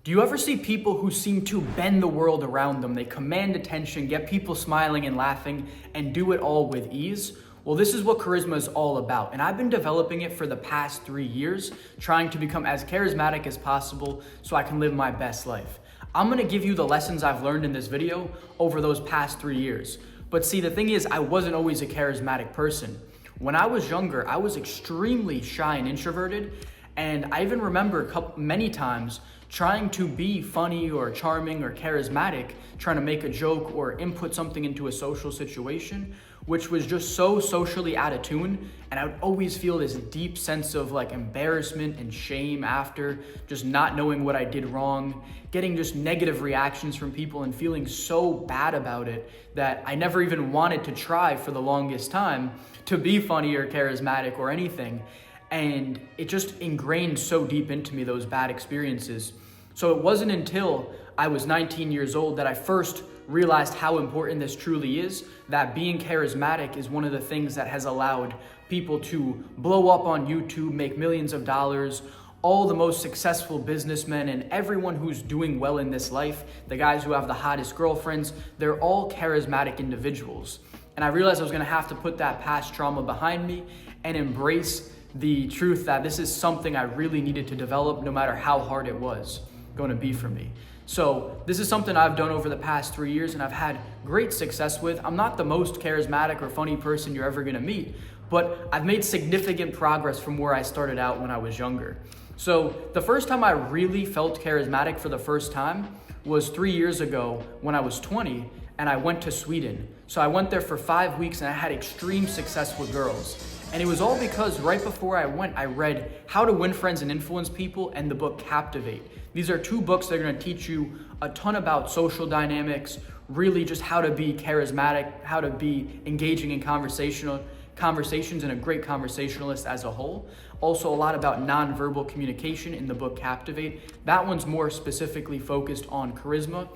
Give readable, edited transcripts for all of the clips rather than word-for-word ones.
Do you ever see people who seem to bend the world around them? They command attention, get people smiling and laughing, and do it all with ease? Well, this is what charisma is all about, and I've been developing it for the past 3 years, trying to become as charismatic as possible so I can live my best life. I'm gonna give you the lessons I've learned in this video over those past 3 years. But see, the thing is, I wasn't always a charismatic person. When I was younger, I was extremely shy and introverted, and I even remember many times trying to be funny or charming or charismatic, trying to make a joke or input something into a social situation, which was just so socially out of tune. And I would always feel this deep sense of like embarrassment and shame after, just not knowing what I did wrong, getting just negative reactions from people and feeling so bad about it that I never even wanted to try for the longest time to be funny or charismatic or anything. And it just ingrained so deep into me, those bad experiences. So it wasn't until I was 19 years old that I first realized how important this truly is, that being charismatic is one of the things that has allowed people to blow up on YouTube, make millions of dollars. All the most successful businessmen and everyone who's doing well in this life, the guys who have the hottest girlfriends, they're all charismatic individuals. And I realized I was gonna have to put that past trauma behind me and embrace the truth that this is something I really needed to develop, no matter how hard it was going to be for me. So this is something I've done over the past 3 years and I've had great success with. I'm not the most charismatic or funny person you're ever going to meet, but I've made significant progress from where I started out when I was younger. So the first time I really felt charismatic for the first time was 3 years ago when I was 20 and I went to Sweden. So I went there for 5 weeks and I had extreme success with girls. And it was all because right before I went, I read How to Win Friends and Influence People and the book Captivate. These are 2 books that are gonna teach you a ton about social dynamics, really just how to be charismatic, how to be engaging in conversations and a great conversationalist as a whole. Also a lot about nonverbal communication in the book Captivate. That one's more specifically focused on charisma.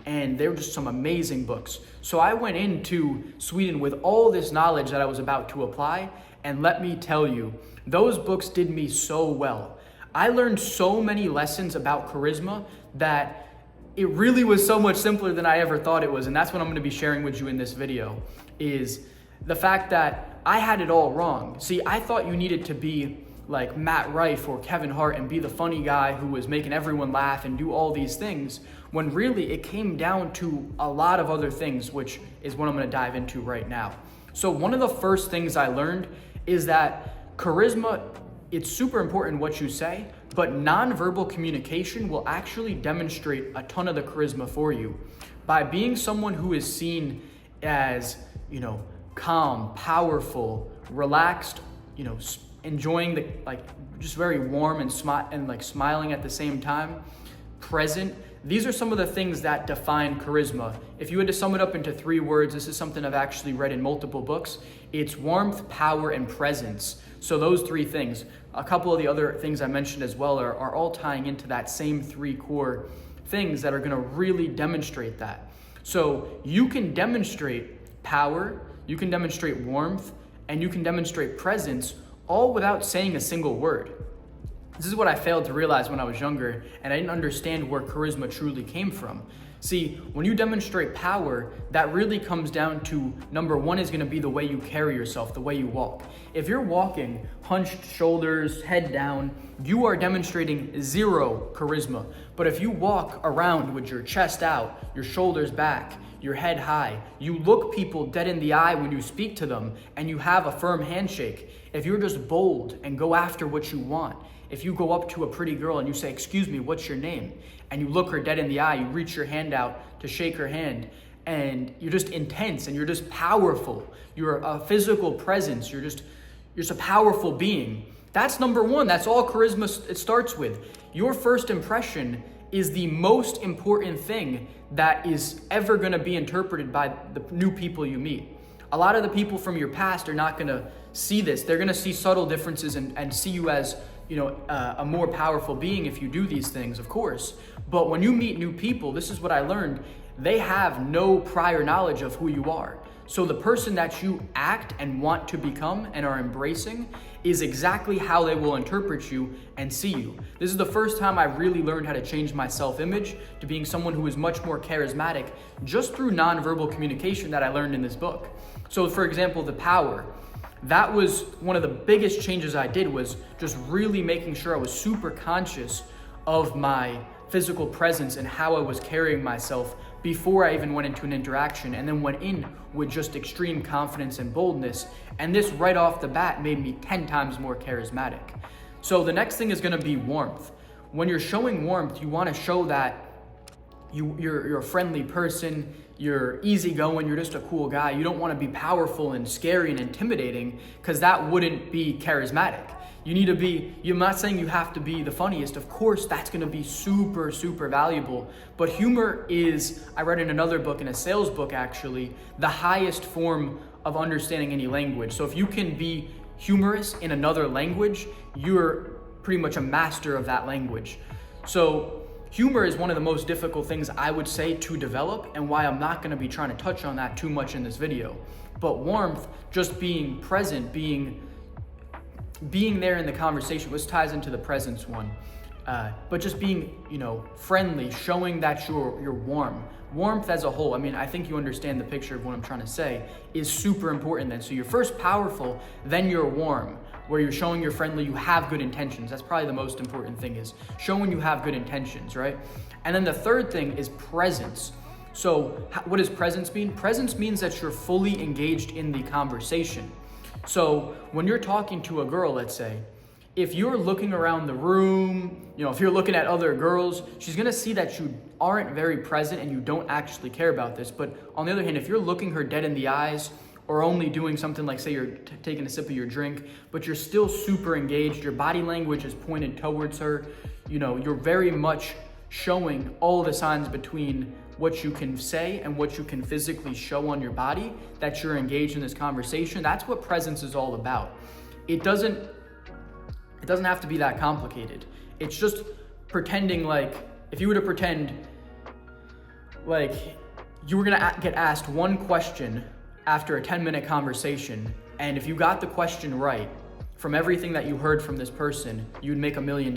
And they were just some amazing books. So I went into Sweden with all this knowledge that I was about to apply, and let me tell you, those books did me so well. I learned so many lessons about charisma that it really was so much simpler than I ever thought it was, and that's what I'm gonna be sharing with you in this video, is the fact that I had it all wrong. See, I thought you needed to be like Matt Rife or Kevin Hart and be the funny guy who was making everyone laugh and do all these things, when really it came down to a lot of other things, which is what I'm gonna dive into right now. So one of the first things I learned is that charisma, it's super important what you say, but nonverbal communication will actually demonstrate a ton of the charisma for you. By being someone who is seen as, calm, powerful, relaxed, enjoying the, just very warm and smiling at the same time, present. These are some of the things that define charisma. If you had to sum it up into 3 words, this is something I've actually read in multiple books. It's warmth, power, and presence. So those 3 things. A couple of the other things I mentioned as well are all tying into that same 3 core things that are gonna really demonstrate that. So you can demonstrate power, you can demonstrate warmth, and you can demonstrate presence, all without saying a single word. This is what I failed to realize when I was younger, and I didn't understand where charisma truly came from. See, when you demonstrate power, that really comes down to, number 1 is gonna be the way you carry yourself, the way you walk. If you're walking hunched shoulders, head down, you are demonstrating 0 charisma. But if you walk around with your chest out, your shoulders back, your head high, you look people dead in the eye when you speak to them, and you have a firm handshake. If you're just bold and go after what you want, if you go up to a pretty girl and you say, "Excuse me, what's your name?" and you look her dead in the eye, you reach your hand out to shake her hand, and you're just intense and you're just powerful. You're a physical presence. You're just a powerful being. That's number 1. That's all charisma it starts with. Your first impression is the most important thing that is ever going to be interpreted by the new people you meet. A lot of the people from your past are not going to see this. They're going to see subtle differences and see you as a more powerful being if you do these things, of course. But when you meet new people, this is what I learned, they have no prior knowledge of who you are. So the person that you act and want to become and are embracing is exactly how they will interpret you and see you. This is the first time I really learned how to change my self-image to being someone who is much more charismatic just through nonverbal communication that I learned in this book. So for example, the power. That was one of the biggest changes I did, was just really making sure I was super conscious of my physical presence and how I was carrying myself before I even went into an interaction, and then went in with just extreme confidence and boldness. And this right off the bat made me 10 times more charismatic. So the next thing is gonna be warmth. When you're showing warmth, you wanna show that you're a friendly person, you're easygoing, you're just a cool guy. You don't wanna be powerful and scary and intimidating, because that wouldn't be charismatic. You need to be, I'm not saying you have to be the funniest. Of course, that's gonna be super, super valuable. But humor is, I read in another book, in a sales book actually, the highest form of understanding any language. So if you can be humorous in another language, you're pretty much a master of that language. So humor is one of the most difficult things I would say to develop, and why I'm not gonna be trying to touch on that too much in this video. But warmth, just being present, being there in the conversation, which ties into the presence one, but just being, friendly, showing that you're warm. Warmth as a whole, I mean, I think you understand the picture of what I'm trying to say, is super important then. So you're first powerful, then you're warm, where you're showing you're friendly, you have good intentions. That's probably the most important thing, is showing you have good intentions, right? And then the third thing is presence. So what does presence mean? Presence means that you're fully engaged in the conversation. So when you're talking to a girl, let's say, if you're looking around the room, if you're looking at other girls, she's gonna see that you aren't very present and you don't actually care about this. But on the other hand, if you're looking her dead in the eyes, or only doing something like, say you're taking a sip of your drink, but you're still super engaged, your body language is pointed towards her, you're very much showing all the signs between what you can say and what you can physically show on your body, that you're engaged in this conversation. That's what presence is all about. It doesn't have to be that complicated. It's just pretending like, if you were to pretend like you were gonna get asked one question after a 10-minute conversation, and if you got the question right, from everything that you heard from this person, you'd make $1 million.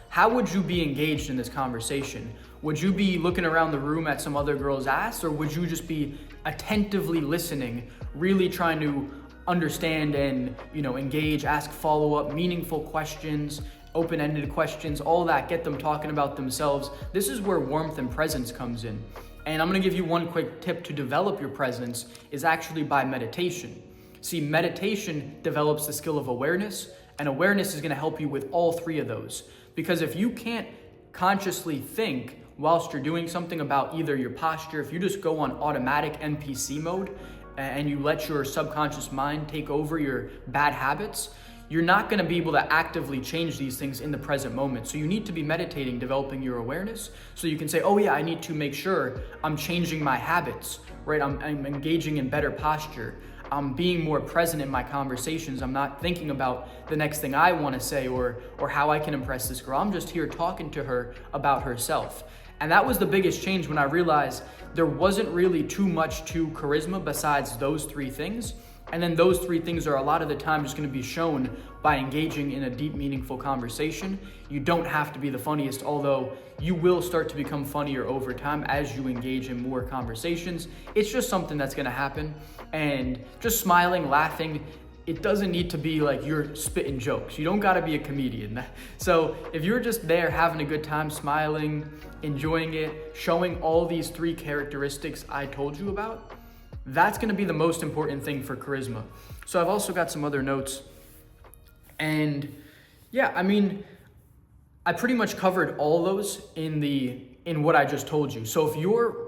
How would you be engaged in this conversation? Would you be looking around the room at some other girl's ass, or would you just be attentively listening, really trying to understand and, engage, ask follow-up, meaningful questions, open-ended questions, all that, get them talking about themselves? This is where warmth and presence comes in. And I'm gonna give you one quick tip to develop your presence, is actually by meditation. See, meditation develops the skill of awareness, and awareness is gonna help you with all three of those. Because if you can't consciously think whilst you're doing something about either your posture, if you just go on automatic NPC mode and you let your subconscious mind take over your bad habits, you're not gonna be able to actively change these things in the present moment. So you need to be meditating, developing your awareness, so you can say, oh yeah, I need to make sure I'm changing my habits, right? I'm engaging in better posture. I'm being more present in my conversations. I'm not thinking about the next thing I wanna say or how I can impress this girl. I'm just here talking to her about herself. And that was the biggest change, when I realized there wasn't really too much to charisma besides those three things. And then those three things are a lot of the time just gonna be shown by engaging in a deep, meaningful conversation. You don't have to be the funniest, although you will start to become funnier over time as you engage in more conversations. It's just something that's gonna happen. And just smiling, laughing, it doesn't need to be like you're spitting jokes. You don't gotta be a comedian. So if you're just there having a good time, smiling, enjoying it, showing all these three characteristics I told you about, that's gonna be the most important thing for charisma. So I've also got some other notes. And yeah, I mean, I pretty much covered all those in what I just told you. So if you're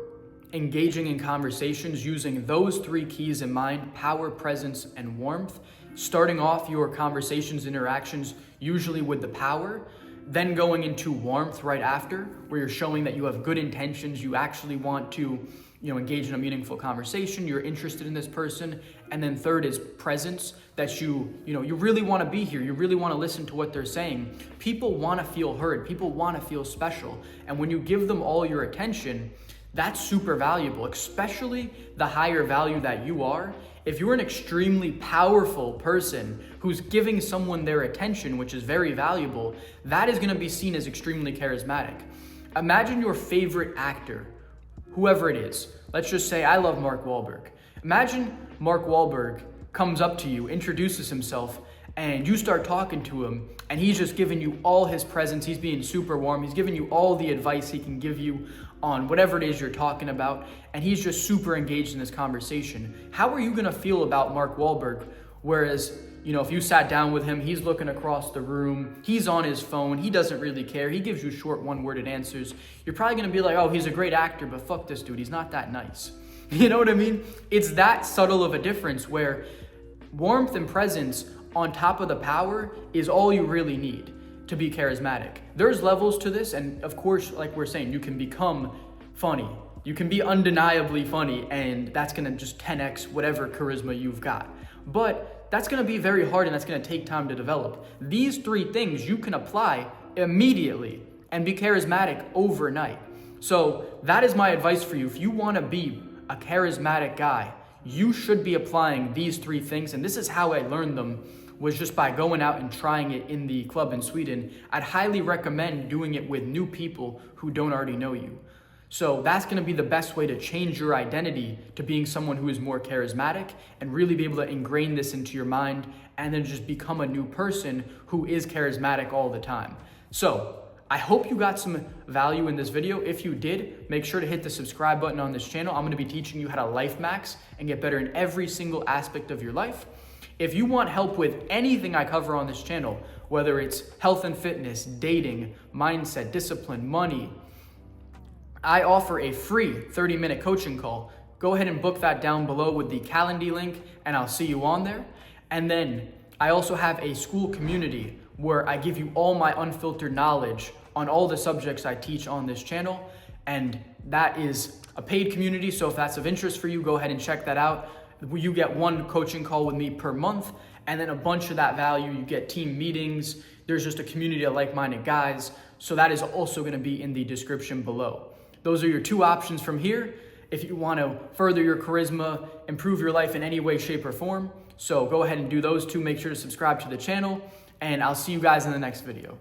engaging in conversations using those three keys in mind, power, presence, and warmth, starting off your conversations, interactions, usually with the power, then going into warmth right after, where you're showing that you have good intentions, you actually want to engage in a meaningful conversation, you're interested in this person. And then third is presence, that you really want to be here, you really want to listen to what they're saying. People want to feel heard, people want to feel special. And when you give them all your attention, That's super valuable, especially the higher value that you are. If you're an extremely powerful person who's giving someone their attention, which is very valuable, that is gonna be seen as extremely charismatic. Imagine your favorite actor, whoever it is. Let's just say I love Mark Wahlberg. Imagine Mark Wahlberg comes up to you, introduces himself, and you start talking to him, and he's just giving you all his presence. He's being super warm. He's giving you all the advice he can give you on whatever it is you're talking about, and he's just super engaged in this conversation. How are you gonna feel about Mark Wahlberg? Whereas, if you sat down with him, he's looking across the room, he's on his phone, he doesn't really care, he gives you short one-worded answers. You're probably gonna be like, oh, he's a great actor, but fuck this dude, he's not that nice. You know what I mean? It's that subtle of a difference where warmth and presence on top of the power is all you really need to be charismatic. There's levels to this, and of course, like we're saying, you can become funny. You can be undeniably funny, and that's gonna just 10x whatever charisma you've got. But that's gonna be very hard, and that's gonna take time to develop. These 3 things you can apply immediately and be charismatic overnight. So that is my advice for you. If you wanna be a charismatic guy, you should be applying these 3 things, and this is how I learned them, was just by going out and trying it in the club in Sweden. I'd highly recommend doing it with new people who don't already know you. So that's gonna be the best way to change your identity to being someone who is more charismatic and really be able to ingrain this into your mind and then just become a new person who is charismatic all the time. So I hope you got some value in this video. If you did, make sure to hit the subscribe button on this channel. I'm gonna be teaching you how to life max and get better in every single aspect of your life. If you want help with anything I cover on this channel, whether it's health and fitness, dating, mindset, discipline, money, I offer a free 30-minute coaching call. Go ahead and book that down below with the Calendly link, and I'll see you on there. And then I also have a school community where I give you all my unfiltered knowledge on all the subjects I teach on this channel. And that is a paid community, so if that's of interest for you, go ahead and check that out. You get 1 coaching call with me per month, and then a bunch of that value, you get team meetings. There's just a community of like-minded guys. So that is also gonna be in the description below. Those are your 2 options from here if you wanna further your charisma, improve your life in any way, shape, or form. So go ahead and do those 2. Make sure to subscribe to the channel, and I'll see you guys in the next video.